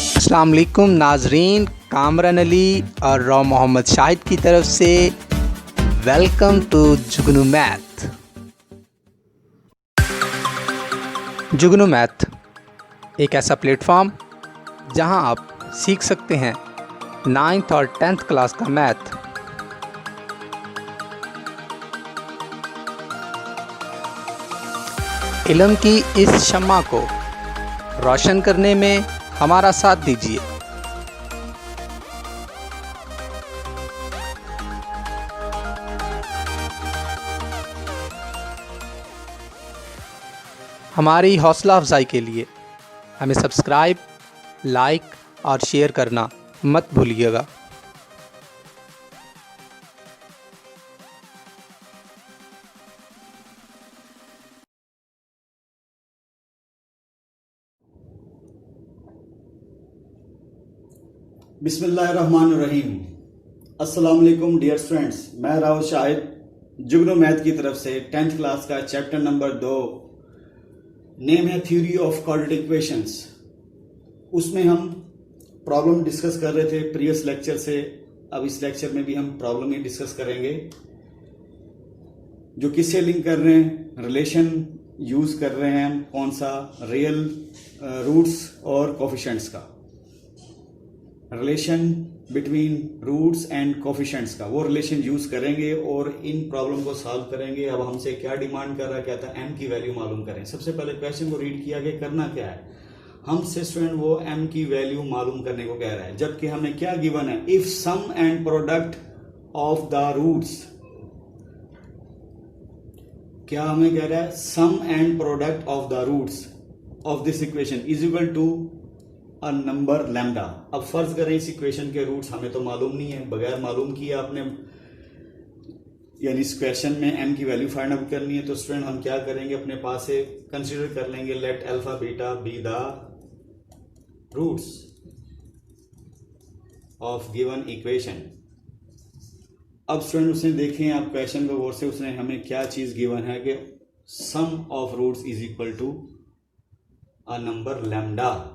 अस्सलाम वालेकुम नाजरीन, कामरान अली और रॉ मोहम्मद शाहिद की तरफ से welcome to Jugnu math. Jugnu math एक ऐसा प्लेटफॉर्म जहां आप सीख सकते हैं 9th और 10th क्लास का मैथ। इल्म की इस शम्मा को रोशन करने में हमारा साथ दीजिए। हमारी हौसला अफजाई के लिए हमें सब्सक्राइब, लाइक और शेयर करना मत भूलिएगा। बिस्मिल्लाहिर्रहमानिर्रहीम। अस्सलाम वालेकुम डियर स्टूडेंट्स, मैं राहुल शाहिद जुगनू मैथ की तरफ से 10th क्लास का चैप्टर नंबर 2 नेम है थ्योरी ऑफ क्वाड्रेटिक इक्वेशंस। उसमें हम प्रॉब्लम डिस्कस कर रहे थे प्रीवियस लेक्चर से। अब इस लेक्चर में भी हम प्रॉब्लम ही डिस्कस करेंगे जो किससे लिंक कर रहे हैं, रिलेशन यूज कर रहे हैं हम कौन सा, रियल रूट्स और कोफिशिएंट्स का, relation between roots and coefficients का वो रिलेशन यूज करेंगे और इन प्रॉब्लम को सॉल्व करेंगे। अब हमसे क्या डिमांड कर रहा है, क्या था, m की वैल्यू मालूम करें। सबसे पहले क्वेश्चन को रीड किया कि करना क्या है, हमसे स्टूडेंट वो m की वैल्यू मालूम करने को कह रहा है, जबकि हमें क्या गिवन है, if sum and product of the roots, क्या हमें कह रहा है, sum and product of the roots of this equation is equal to a number lambda. अब फर्ज करें इस इक्वेशन के रूट्स हमें तो मालूम नहीं है, बगैर मालूम किए आपने यानी इस क्वेश्चन में m की वैल्यू फाइंड आउट करनी है, तो स्टूडेंट हम क्या करेंगे, अपने पास से कंसीडर कर लेंगे let alpha beta be the roots of given equation. अब स्टूडेंट उसने देखें आप क्वेश्चन को गौर से, उसने हमें क्या चीज गिवन है कि sum of roots is equal to a number lambda.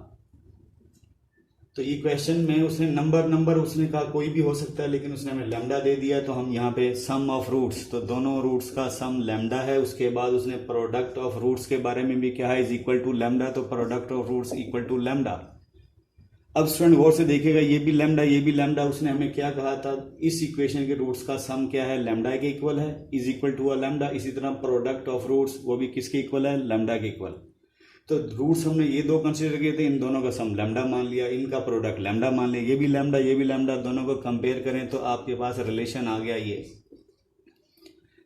तो ये क्वेश्चन में उसने नंबर उसने कहा कोई भी हो सकता है, लेकिन उसने हमें लैम्डा दे दिया, तो हम यहाँ पे सम ऑफ रूट्स, तो दोनों रूट्स का सम लैम्डा है। उसके बाद उसने प्रोडक्ट ऑफ रूट्स के बारे में भी क्या है, इज इक्वल टू लैम्डा, तो product of roots equal to lambda. अब स्टूडेंट गौर से देखिएगा, ये भी लैम्डा ये भी लैम्डा। उसने हमें क्या कहा था, इस इक्वेशन के रूट्स का सम क्या है, लैम्डा के इक्वल है, is equal to a lambda. इसी तरह प्रोडक्ट ऑफ रूट्स वो भी किसके इक्वल है, लैम्डा के इक्वल। तो रूट्स हमने ये दो कंसीडर किए थे, इन दोनों का सम लैम्डा मान लिया, इनका प्रोडक्ट लैम्डा मान लिया, ये भी लैम्डा, दोनों को कंपेयर करें तो आपके पास रिलेशन आ गया ये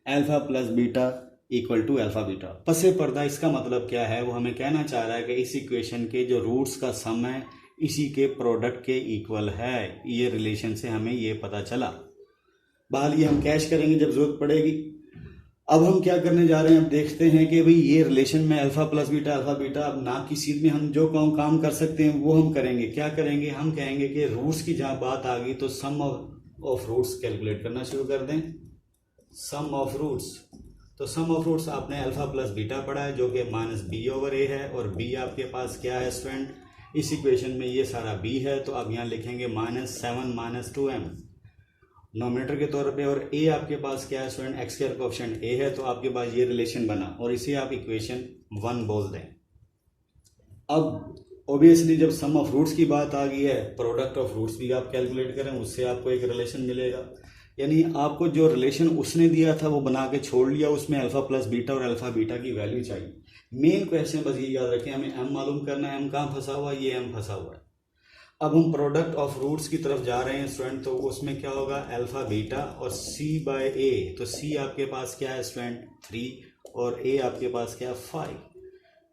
alpha plus beta equal to alpha beta. पसे पर्दा इसका मतलब क्या है, वो हमें कहना चाह रहा है कि इस इक्वेशन के जो रूट्स का सम है इसी के प्रोडक्ट के इक्वल है। ये रिलेशन से हमें ये पता चला। बहरहाल ये हम कैश करेंगे जब जरूरत पड़ेगी। अब हम क्या करने जा रहे हैं, अब देखते हैं कि भाई ये रिलेशन में अल्फा प्लस बीटा अब ना की सीध में हम जो काम कर सकते हैं वो हम करेंगे। क्या करेंगे, हम कहेंगे कि रूट्स की जहां बात आ गई तो सम ऑफ रूट्स कैलकुलेट करना शुरू कर दें। सम ऑफ रूट्स, तो सम ऑफ रूट्स आपने अल्फा प्लस बीटा पढ़ा है जो कि माइनस बी ओवर ए है, और बी आपके पास क्या है स्टूडेंट, इस इक्वेशन में ये सारा बी है, तो अब यहाँ लिखेंगे -7 - 2m नोमिनेटर के तौर पे, और a आपके पास क्या है student, x square coefficient a है, तो आपके पास ये रिलेशन बना और इसे आप इक्वेशन 1 बोल दें। अब ऑब्वियसली जब सम ऑफ रूट्स की बात आ गई है, प्रोडक्ट ऑफ रूट्स भी आप कैलकुलेट करें, उससे आपको एक रिलेशन मिलेगा। यानी आपको जो रिलेशन उसने दिया था वो बना के छोड़ लिया, उसमें अल्फा प्लस बीटा और अल्फा बीटा की वैल्यू चाहिए। मेन क्वेश्चन बस ये याद रखें, हमें m मालूम करना है, m कहाँ फंसा हुआ है, ये m फंसा हुआ है। अब हम प्रोडक्ट ऑफ रूट्स की तरफ जा रहे हैं स्टूडेंट, तो उसमें क्या होगा, अल्फा बीटा और c बाय a, तो c आपके पास क्या है स्टूडेंट 3 और a आपके पास क्या है 5।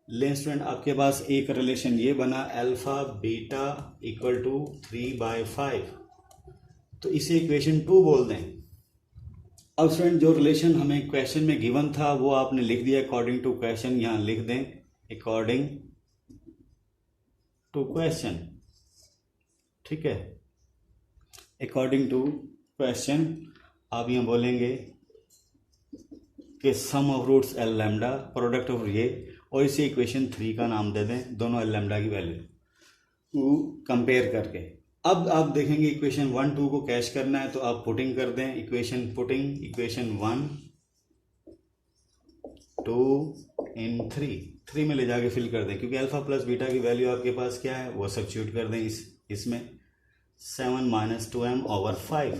लें स्टूडेंट, आपके पास एक रिलेशन ये बना अल्फा बीटा इक्वल टू 3/5, तो इसे इक्वेशन 2 बोल दें। अब स्टूडेंट जो रिलेशन हमें क्वेश्चन में गिवन था वो आपने लिख दिया अकॉर्डिंग टू क्वेश्चन, यहां लिख दें अकॉर्डिंग टू क्वेश्चन, ठीक है, अकॉर्डिंग टू क्वेश्चन। आप यहां बोलेंगे कि sum of roots L lambda product of ये, और इसे इक्वेशन 3 का नाम दे दें, दोनों एल लैम्डा की वैल्यू कंपेयर करके। अब आप देखेंगे इक्वेशन 1 2 को कैश करना है तो आप पुटिंग कर दें, इक्वेशन 1 2 इन 3 में ले जाके फिल कर दें, क्योंकि अल्फा प्लस बीटा की वैल्यू आपके पास क्या है वो सब्स्टिट्यूट कर दें इसमें 7 - 2m/5,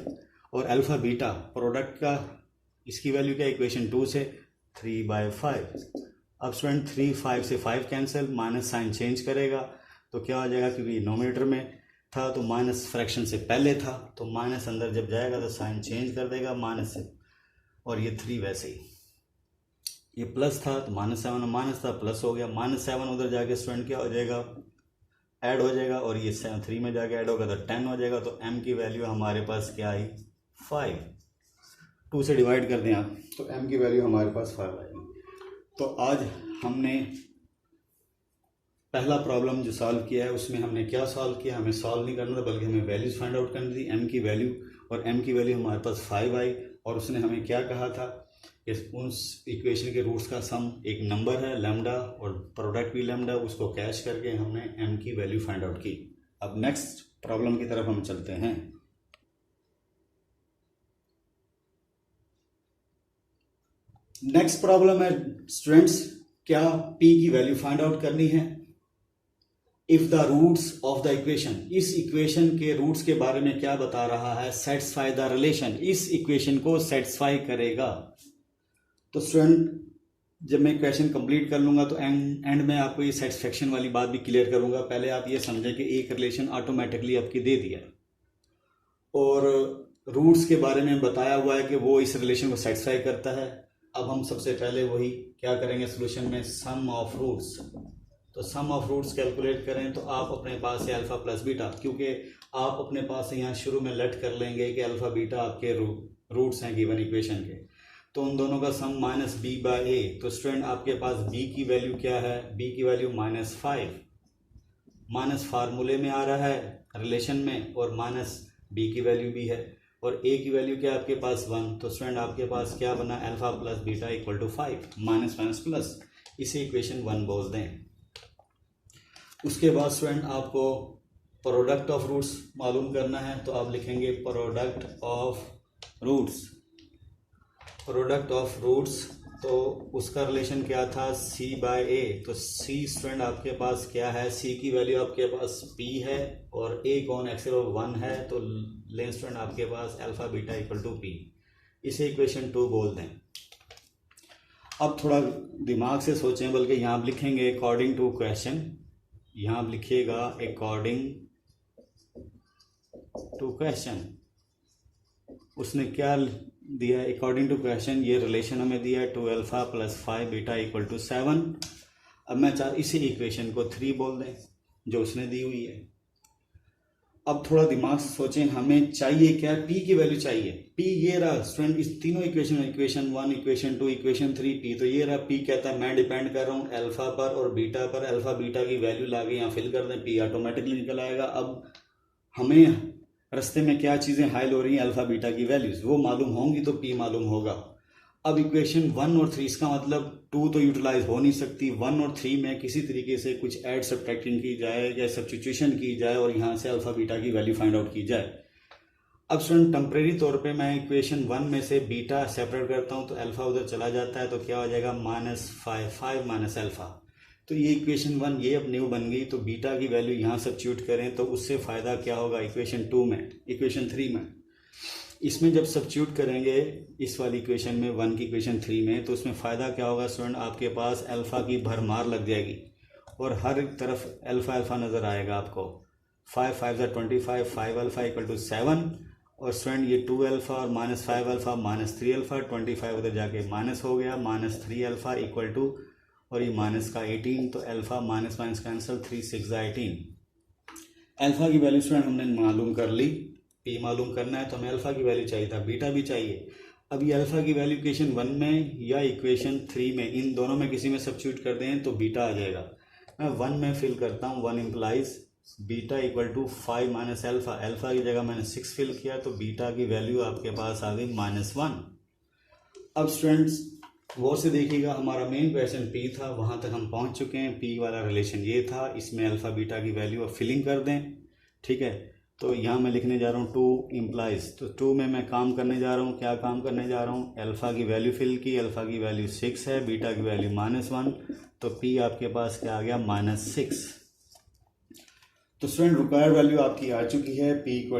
और अल्फा बीटा प्रोडक्ट का इसकी वैल्यू क्या, इक्वेशन 2 से 3/5। अब स्टूडेंट 3 5 से 5 कैंसिल, माइनस साइन चेंज करेगा तो क्या हो जाएगा, क्योंकि नोमीटर में था तो माइनस फ्रैक्शन से पहले था तो माइनस अंदर जब जाएगा तो साइन चेंज कर देगा माइनस से, और ये 3 वैसे ही, ये प्लस था तो -7 माइनस था प्लस हो गया, -7 उधर जाके स्टूडेंट क्या हो जाएगा, ऐड हो जाएगा, और ये 3 में जाके ऐड होगा तो 10 हो जाएगा। तो m की वैल्यू हमारे पास क्या आई, 5। 2 से डिवाइड कर दें आप तो m की वैल्यू हमारे पास 5 आएगी। तो आज हमने पहला प्रॉब्लम जो सॉल्व किया है उसमें हमने क्या सॉल्व किया, हमें सॉल्व नहीं करना था बल्कि हमें वैल्यूज फाइंड आउट करनी थी, m की वैल्यू, और m की वैल्यू हमारे पास 5 आई, और उसने हमें क्या कहा था, उस इक्वेशन के रूट्स का सम एक नंबर है लैम्डा और प्रोडक्ट भी लैम्डा, उसको कैश करके हमने m की वैल्यू फाइंड आउट की। अब नेक्स्ट प्रॉब्लम की तरफ हम चलते हैं। नेक्स्ट प्रॉब्लम है स्टूडेंट्स, क्या p की वैल्यू फाइंड आउट करनी है। If the roots of the equation, इस इक्वेशन के रूट्स के बारे में क्या बता रहा है, सेटिस्फाई द रिलेशन, इस इक्वेशन को सेटिस्फाई करेगा। तो स्टूडेंट जब मैं इक्वेशन कंप्लीट कर लूंगा तो एंड में आपको ये सेटिस्फेक्शन वाली बात भी क्लियर करूंगा। पहले आप ये समझें कि एक रिलेशन ऑटोमेटिकली आपकी दे दिया है और रूट्स के बारे में बताया हुआ है कि वो इस रिलेशन को सेटिस्फाई करता है। अब हम सबसे पहले वही क्या करेंगे सोल्यूशन में, सम ऑफ रूट्स। तो सम ऑफ रूट्स कैलकुलेट करें तो आप अपने पास है अल्फा प्लस बीटा, क्योंकि आप अपने पास से यहाँ शुरू में लेट कर लेंगे कि अल्फा बीटा आपके रूट्स हैं गिवन इक्वेशन के, तो उन दोनों का सम -b/a। तो स्टूडेंट आपके पास b की वैल्यू क्या है, b की वैल्यू -5, माइनस फार्मूले में आ रहा है रिलेशन में, और माइनस b की वैल्यू भी है, और a की वैल्यू क्या है आपके पास 1। तो स्टूडेंट आपके पास क्या बना, alpha plus beta equal to 5, minus minus plus, इसे इक्वेशन 1 बोल दें। उसके बाद स्टूडेंट आपको प्रोडक्ट ऑफ रूट्स मालूम करना है, तो आप लिखेंगे product of roots. Product of roots तो उसका रिलेशन क्या था, c/a। तो c स्टूडेंट आपके पास क्या है, c की वैल्यू आपके पास p है और a कौन एक्सेल 1 है, तो लें स्टूडेंट आपके पास alpha beta equal to p, इसे इक्वेशन 2 बोल दें। अब थोड़ा दिमाग से सोचें, बल्कि यहाँ आप लिखेंगे अकॉर्डिंग टू क्वेश्चन, यहाँ आप लिखिएगा अकॉर्डिंग टू क्वेश्चन। उसने क्या दिया है, अकॉर्डिंग टू क्वेश्चन ये रिलेशन हमें दिया है 2 alpha plus 5 beta equal to 7। अब मैं इसी इक्वेशन को 3 बोल दें जो उसने दी हुई है। अब थोड़ा दिमाग से सोचें, हमें चाहिए क्या, p की वैल्यू चाहिए। p ये रहा स्टूडेंट, इस तीनों equation, equation 1 equation 2 equation 3 p, तो ये रहा p कहता है मैं डिपेंड कर रहा हूँ अल्फा पर और बीटा पर, अल्फा बीटा की वैल्यू लाके यहाँ फिल कर दें, p ऑटोमेटिकली निकल आएगा। अब हमें रास्ते में क्या चीज़ें हाइल हो रही हैं, अल्फा बीटा की वैल्यूज वो मालूम होंगी तो p मालूम होगा। अब इक्वेशन 1 और 3, इसका मतलब 2 तो यूटिलाइज हो नहीं सकती, 1 और 3 में किसी तरीके से कुछ ऐड सब्ट्रैक्टिंग की जाए या सब्स्टिट्यूशन की जाए और यहाँ से अल्फा बीटा की वैल्यू फाइंड आउट की जाए। अब स्टूडेंट टेम्परेरी तौर पे मैं इक्वेशन 1 में से बीटा सेपरेट करता हूँ तो अल्फा उधर चला जाता है, तो क्या हो जाएगा -5 माइनस अल्फा। तो ये इक्वेशन 1 ये अब न्यू बन गई, तो बीटा की वैल्यू यहाँ सब्स्टिट्यूट करें तो उससे फ़ायदा क्या होगा इक्वेशन 2 में, इक्वेशन 3 में। इसमें जब सब्स्टिट्यूट करेंगे इस वाली इक्वेशन में 1 की इक्वेशन 3 में, तो उसमें फ़ायदा क्या होगा स्टूडेंट, आपके पास अल्फ़ा की भरमार लग जाएगी और हर तरफ अल्फ़ा अल्फ़ा नज़र आएगा आपको। 5 5 ज़ा 25, 5 अल्फ़ा इक्वल टू 7, और स्टूडेंट ये 2 अल्फ़ा और -5 अल्फ़ा -3 अल्फ़ा, 25 उधर जाके माइनस हो गया, -3 अल्फ़ा इक्वल टू, और ये माइनस का 18, तो अल्फ़ा माइनस माइनस कैंसिल, 3 6 ज़ा 18। अल्फ़ा की वैल्यू स्टूडेंट हमने मालूम कर ली, p मालूम करना है तो हमें अल्फ़ा की वैल्यू चाहिए था, बीटा भी चाहिए। अब ये अल्फ़ा की वैल्यू इक्वेशन 1 में या इक्वेशन 3 में, इन दोनों में किसी में सब्स्टिट्यूट कर दें तो बीटा आ जाएगा। मैं 1 में फिल करता हूँ, 1 implies beta equal to 5 minus alpha, alpha की जगह मैंने 6 फिल किया तो बीटा की वैल्यू आपके पास आ गई -1। अब स्टूडेंट्स गौर से देखिएगा, हमारा मेन क्वेश्चन पी था, वहाँ तक हम पहुँच चुके हैं। पी वाला रिलेशन ये था, इसमें अल्फ़ा बीटा की वैल्यू अब फिलिंग कर दें, ठीक है। तो यहाँ मैं लिखने जा रहा हूँ 2 इम्प्लाइज, तो 2 में मैं काम करने जा रहा हूँ, क्या काम करने जा रहा हूँ, अल्फ़ा की वैल्यू फिल की, अल्फ़ा की वैल्यू 6 है, बीटा की वैल्यू -1, तो पी आपके पास क्या आ गया, -6। तो स्टूडेंट रिक्वायर्ड वैल्यू आपकी आ चुकी है, p =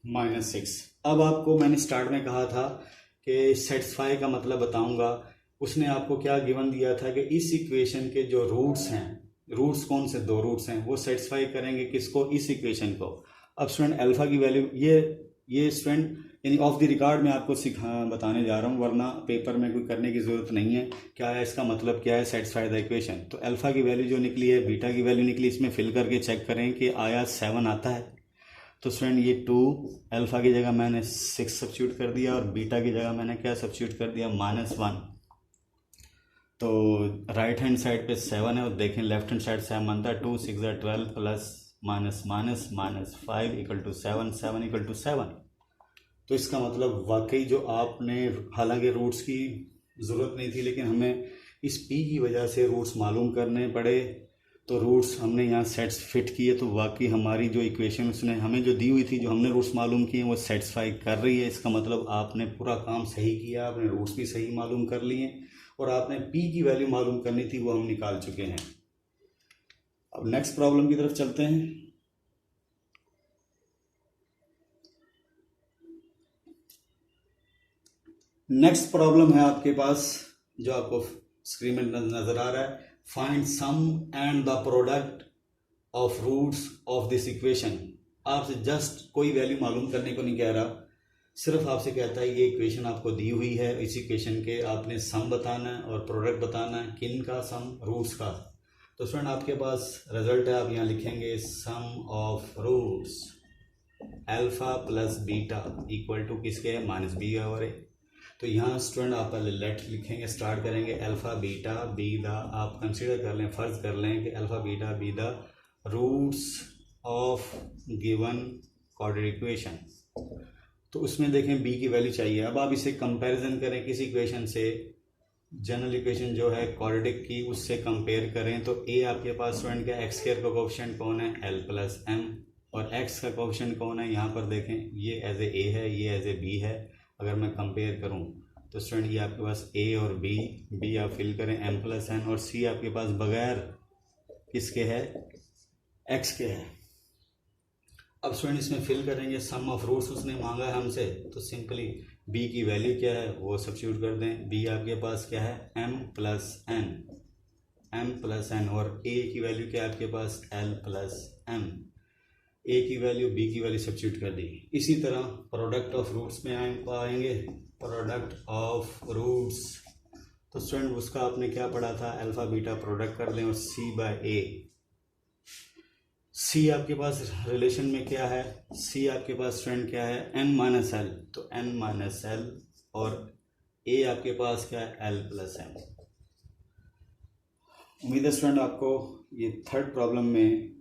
-6। अब आपको मैंने स्टार्ट में कहा था कि सेटिस्फाई का मतलब बताऊंगा। उसने आपको क्या गिवन दिया था कि इस इक्वेशन के जो रूट्स हैं, रूट्स कौन से 2 रूट्स हैं, वो सेटिस्फाई करेंगे किसको, इस इक्वेशन को। अब स्टूडेंट अल्फ़ा की वैल्यू ये स्टूडेंट यानी ऑफ द रिकॉर्ड में आपको बताने जा रहा हूँ, वरना पेपर में कोई करने की ज़रूरत नहीं है। क्या है इसका मतलब, क्या है सेटिस्फाई द इक्वेशन। तो अल्फ़ा की वैल्यू जो निकली है, बीटा की वैल्यू निकली, इसमें फिल करके चेक करें कि आया 7 आता है। तो स्टूडेंट ये 2, अल्फ़ा की जगह मैंने 6 सब्स्टिट्यूट कर दिया और बीटा की जगह मैंने क्या सब्स्टिट्यूट कर दिया, -1। तो राइट हैंड साइड पे 7 है और देखें लेफ्ट हैंड साइड 7 बनता है, 2 6 12 प्लस -5 = 7, 7 = 7। तो इसका मतलब वाकई जो आपने, हालांकि रूट्स की ज़रूरत नहीं थी, लेकिन हमें इस p की वजह से रूट्स मालूम करने पड़े। तो रूट्स हमने यहाँ सेट्स फिट किए, तो वाकई हमारी जो इक्वेशन उसने हमें जो दी हुई थी, जो हमने रूट्स मालूम किए, वो सेटिस्फाई कर रही है। इसका मतलब आपने पूरा काम सही किया, आपने रूट्स भी सही मालूम कर लिए और आपने p की वैल्यू मालूम करनी थी, वो हम निकाल चुके हैं। अब नेक्स्ट प्रॉब्लम की तरफ चलते हैं। नेक्स्ट प्रॉब्लम है आपके पास, जो आपको स्क्रीन में नजर आ रहा है, find sum and the product of roots of this equation. आपसे जस्ट कोई वैल्यू मालूम करने को नहीं कह रहा, सिर्फ आपसे कहता है ये इक्वेशन आपको दी हुई है, इस इक्वेशन के आपने सम बताना है और प्रोडक्ट बताना है। किन का सम, रूट्स का। तो स्टूडेंट आपके पास रिजल्ट है, आप यहाँ लिखेंगे sum of roots alpha plus beta equal to किसके है, -b और a। तो यहाँ स्टूडेंट आप पहले लेट लिखेंगे, स्टार्ट करेंगे अल्फ़ा बीटा बी द, आप कंसीडर कर लें, फ़र्ज़ कर लें कि alpha beta be the roots of given quadratic equation. तो उसमें देखें b की वैल्यू चाहिए। अब आप इसे कंपैरिजन करें किस इक्वेशन से, जनरल इक्वेशन जो है क्वाड्रेटिक की, उससे कंपेयर करें। तो a आपके पास स्टूडेंट क्या, एक्स स्क्वायर का कोएफिशिएंट कौन है, l + m, और x का कोएफिशिएंट कौन है, यहाँ पर देखें ये एज ए a है, ये एज ए b है। अगर मैं कंपेयर करूं तो स्टूडेंट ये आपके पास a और b आप फिल करें m + n, और c आपके पास बगैर किसके है, x के है। अब स्टूडेंट इसमें फिल करेंगे, सम ऑफ रूट्स उसने मांगा है हमसे, तो सिंपली b की वैल्यू क्या है वो सब्स्टिट्यूट कर दें। b आपके पास क्या है, m + n, और a की वैल्यू क्या है आपके पास, l + m। a की वैल्यू b की वैल्यू सब्स्टिट्यूट कर दी। इसी तरह प्रोडक्ट ऑफ रूट्स में आएंगे, प्रोडक्ट ऑफ रूट्स। तो स्टूडेंट उसका आपने क्या पढ़ा था, अल्फ़ा बीटा प्रोडक्ट कर लें और c/a। c आपके पास रिलेशन में क्या है, c आपके पास स्टूडेंट क्या है, n - l, तो n - l, और a आपके पास क्या है, l + m। उम्मीद है स्टूडेंट आपको ये थर्ड प्रॉब्लम में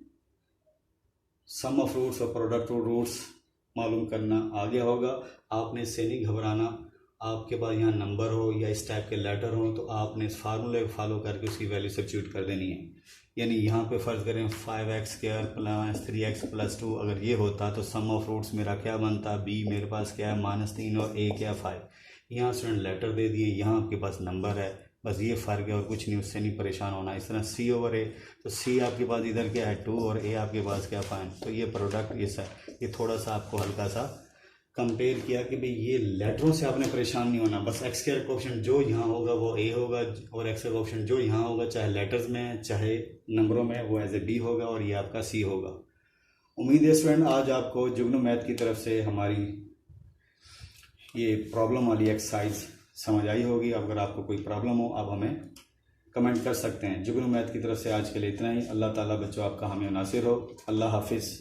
सम ऑफ रूट्स और प्रोडक्ट ऑफ रूट्स मालूम करना आ गया होगा। आपने इससे नहीं घबराना, आपके पास यहाँ नंबर हो या इस टाइप के लेटर हो, तो आपने इस फार्मूले को फॉलो करके उसकी वैल्यू सब्स्टिट्यूट कर देनी है। यानी यहाँ पे फ़र्ज़ करें 5x² + 3x + 2, अगर ये होता तो सम ऑफ रूट्स मेरा क्या बनता, b मेरे पास क्या है -3 और a क्या 5। यहाँ स्टूडेंट लेटर दे दिए, यहाँ आपके पास नंबर है, बस ये फ़र्क है और कुछ नहीं, उससे नहीं परेशान होना। इस तरह c/a, तो c आपके पास इधर क्या है 2 और a आपके पास क्या 5। तो ये प्रोडक्ट ये थोड़ा सा आपको हल्का सा कंपेयर किया कि भाई ये लेटरों से आपने परेशान नहीं होना, बस x का कोएफिशिएंट जो यहाँ होगा वो a होगा, और x का कोएफिशिएंट जो यहाँ होगा, चाहे लेटर्स में चाहे नंबरों में, वो एज ए b होगा और ये आपका c होगा। उम्मीद है स्टूडेंट आज आपको जुगनू मैथ की तरफ से हमारी ये प्रॉब्लम वाली एक्सरसाइज समझ आई होगी। अगर आपको कोई प्रॉब्लम हो आप हमें कमेंट कर सकते हैं। जुगनू मैथ की तरफ से आज के लिए इतना ही। अल्लाह ताला बच्चों आपका हमें नासिर हो। अल्लाह हाफिज़।